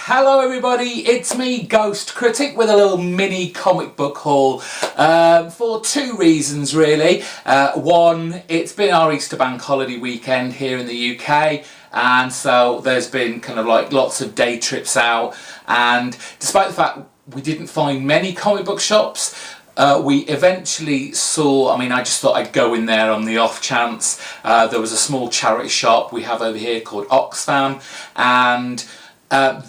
Hello everybody, it's me, GhostCritic, with a little mini comic book haul for two reasons really. One, it's been our Easter bank holiday weekend here in the UK, and so there's been kind of like lots of day trips out, and despite the fact we didn't find many comic book shops, we eventually saw, I just thought I'd go in there on the off chance. There was a small charity shop we have over here called Oxfam, and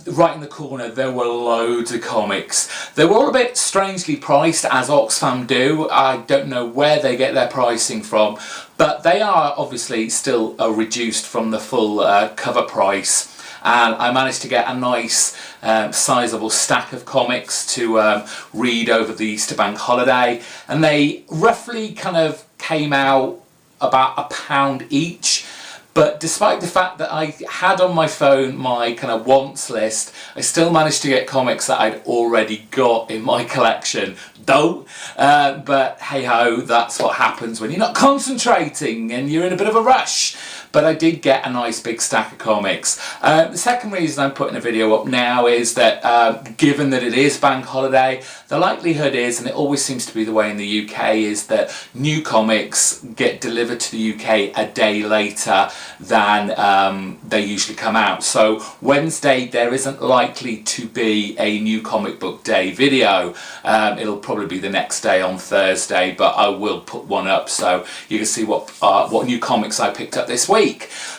right in the corner there were loads of comics. They were all a bit strangely priced, as Oxfam do. I don't know where they get their pricing from, but they are obviously still reduced from the full cover price. And I managed to get a nice sizable stack of comics to read over the Easter bank holiday, and they roughly kind of came out about £1 each. But despite the fact that I had on my phone my kind of wants list, I still managed to get comics that I'd already got in my collection. But hey ho, that's what happens when you're not concentrating and you're in a bit of a rush. But I did get a nice big stack of comics. The second reason I'm putting a video up now is that given that it is bank holiday, the likelihood is, and it always seems to be the way in the UK, is that new comics get delivered to the UK a day later than they usually come out. So Wednesday there isn't likely to be a new comic book day video. It'll probably be the next day on Thursday, but I will put one up so you can see what new comics I picked up this week.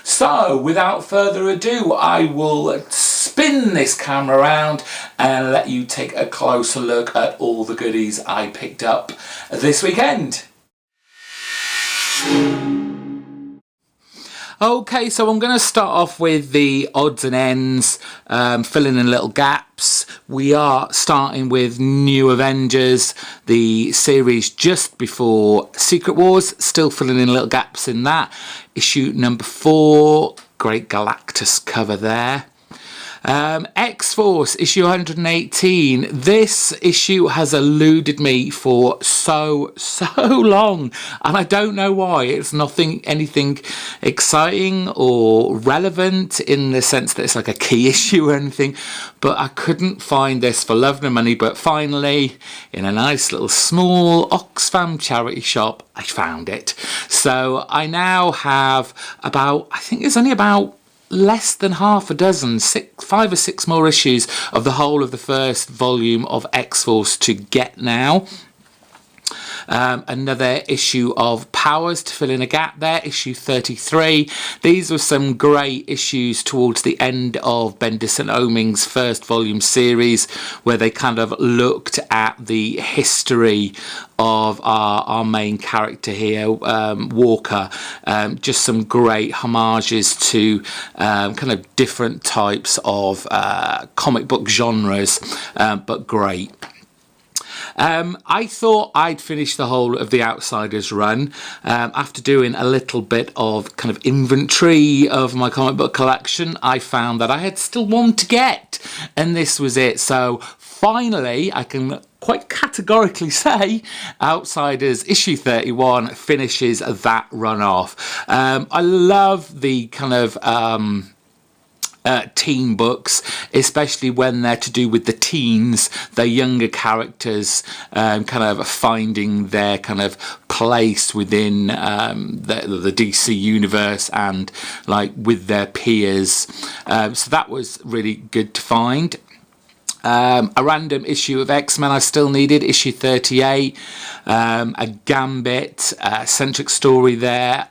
So without further ado, I will spin this camera around and let you take a closer look at all the goodies I picked up this weekend. Okay, so I'm going to start off with the odds and ends, filling in little gaps. We are starting with New Avengers, the series just before Secret Wars, still filling in little gaps in that. Issue number 4, great Galactus cover there. X-Force, issue 118. This issue has eluded me for so long, and I don't know why. It's anything exciting or relevant in the sense that it's like a key issue or anything, but I couldn't find this for love nor money. But finally, in a nice little small Oxfam charity shop, I found it. So I now have about, I think it's only about less than half a dozen, 5 or 6 more issues of the whole of the first volume of X-Force to get now. Another issue of Powers to fill in a gap there, issue 33. These were some great issues towards the end of Bendis and Oeming's first volume series, where they kind of looked at the history of our main character here, Walker. Just some great homages to kind of different types of comic book genres, but great. I thought I'd finish the whole of the Outsiders run. After doing a little bit of kind of inventory of my comic book collection, I found that I had still one to get, and this was it. So finally, I can quite categorically say Outsiders issue 31 finishes that run off. I love the kind of teen books, especially when they're to do with the teens, the younger characters kind of finding their kind of place within the DC universe and like with their peers. So that was really good to find. A random issue of X-Men I still needed, issue 38, a Gambit centric story there.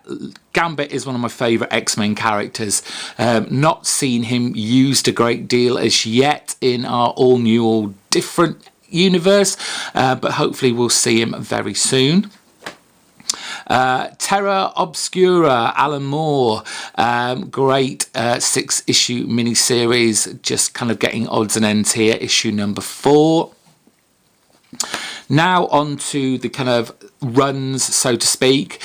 Gambit is one of my favourite X-Men characters. Not seen him used a great deal as yet in our all new, all different universe, but hopefully we'll see him very soon. Terra Obscura, Alan Moore, great 6-issue miniseries, just kind of getting odds and ends here, issue number 4. Now on to the kind of runs, so to speak,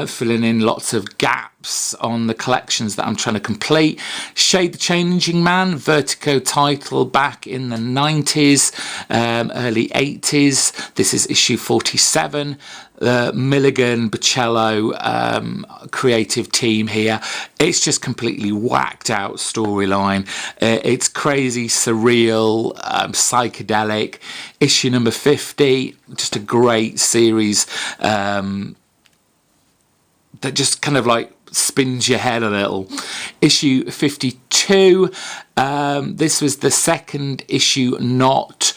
filling in lots of gaps on the collections that I'm trying to complete. Shade the Changing Man, Vertigo title back in the 90s, early 80s. This is issue 47. Milligan Bocello creative team here. It's just completely whacked out storyline. It's crazy, surreal, psychedelic. Issue number 50, just a great series that just kind of like spins your head a little. Issue 52, this was the second issue not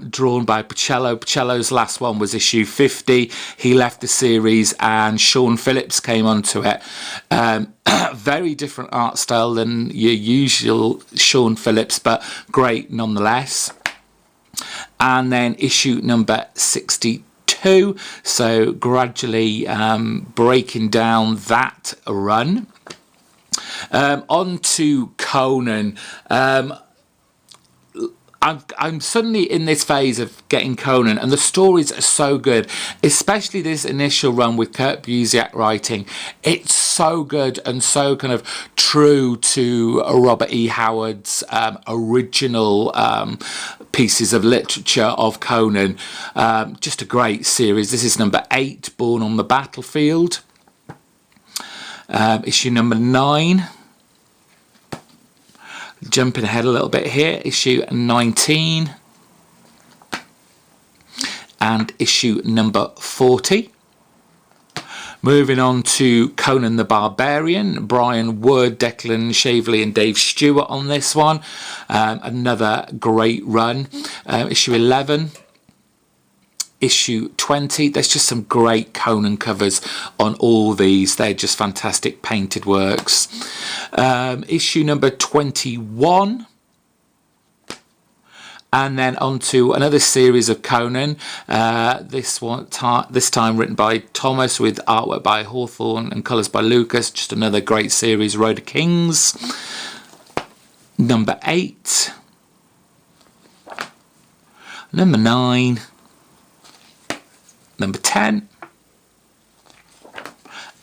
drawn by Bocello. Bocello's last one was issue 50. He left the series and Sean Phillips came onto it. Very different art style than your usual Sean Phillips, but great nonetheless. And then issue number 62. So gradually breaking down that run. On to Conan. I'm suddenly in this phase of getting Conan, and the stories are so good, especially this initial run with Kurt Busiek writing. It's so good and so kind of true to Robert E. Howard's original pieces of literature of Conan. Just a great series. This is number 8, Born on the Battlefield. Issue number 9. Jumping ahead a little bit here, issue 19 and issue number 40. Moving on to Conan the Barbarian, Brian Wood, Declan Shavely and Dave Stewart on this one. Another great run. Issue 11. Issue 20. There's just some great Conan covers on all these. They're just fantastic painted works. Issue number 21. And then on to another series of Conan. This time written by Thomas with artwork by Hawthorne and colours by Lucas. Just another great series, Road of Kings. Number 8. Number 9. Number 10.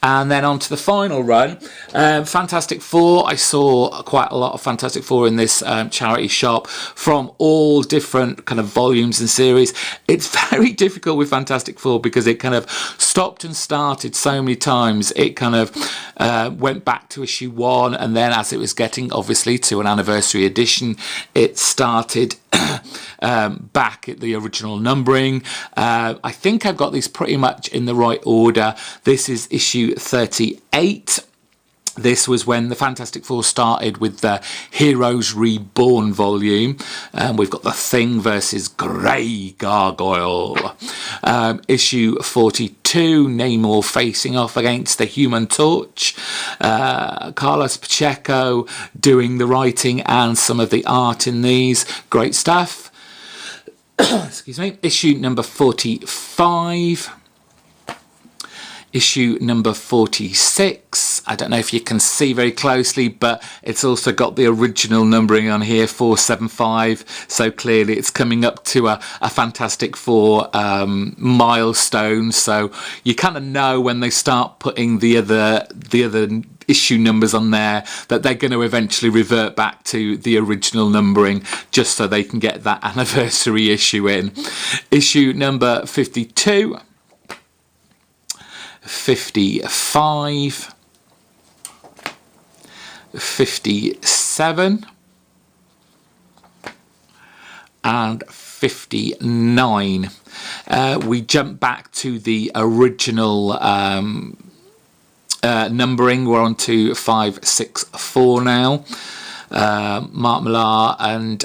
And then on to the final run, Fantastic Four. I saw quite a lot of Fantastic Four in this charity shop from all different kind of volumes and series. It's very difficult with Fantastic Four because it kind of stopped and started so many times. It kind of went back to issue 1, and then as it was getting obviously to an anniversary edition, it started back at the original numbering. I think I've got these pretty much in the right order. This is issue 38. This was when the Fantastic Four started with the Heroes Reborn volume. We've got The Thing versus Grey Gargoyle. Issue 42, Namor facing off against the Human Torch. Carlos Pacheco doing the writing and some of the art in these. Great stuff. Excuse me. Issue number 45. Issue number 46. I don't know if you can see very closely, but it's also got the original numbering on here, 475. So clearly it's coming up to a Fantastic Four milestone. So you kind of know when they start putting the other issue numbers on there that they're going to eventually revert back to the original numbering, just so they can get that anniversary issue in. Issue number 52. 55, 57 and 59. We jump back to the original numbering. We're on to 564 now. Mark Millar and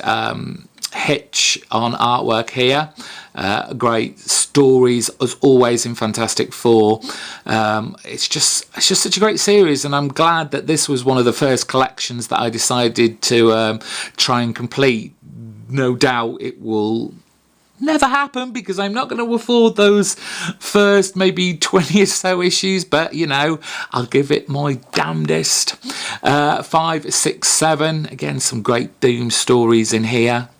Hitch on artwork here. Great stories as always in Fantastic Four. It's just such a great series, and I'm glad that this was one of the first collections that I decided to try and complete. No doubt it will never happen because I'm not going to afford those first maybe 20 or so issues, but you know, I'll give it my damnedest. 5, 6, 7, again some great Doom stories in here.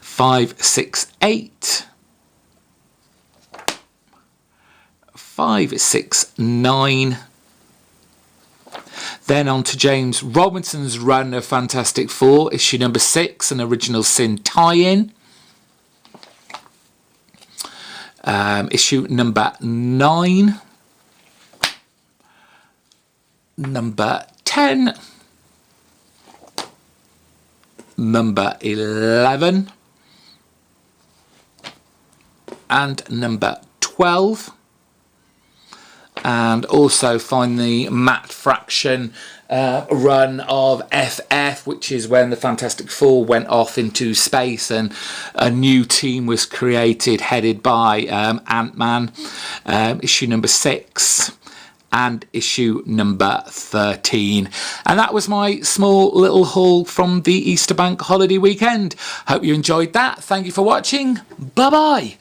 5, 6, 8. 5, 6, 9. Then on to James Robinson's run of Fantastic Four, issue number 6, an Original Sin tie-in. Issue number 9. Number 10. Number 11. And number 12. And also find the Matt Fraction run of FF, which is when the Fantastic Four went off into space and a new team was created headed by Ant-Man. Issue number 6 and issue number 13. And that was my small little haul from the Easter Bank holiday weekend. Hope you enjoyed that. Thank you for watching. Bye bye.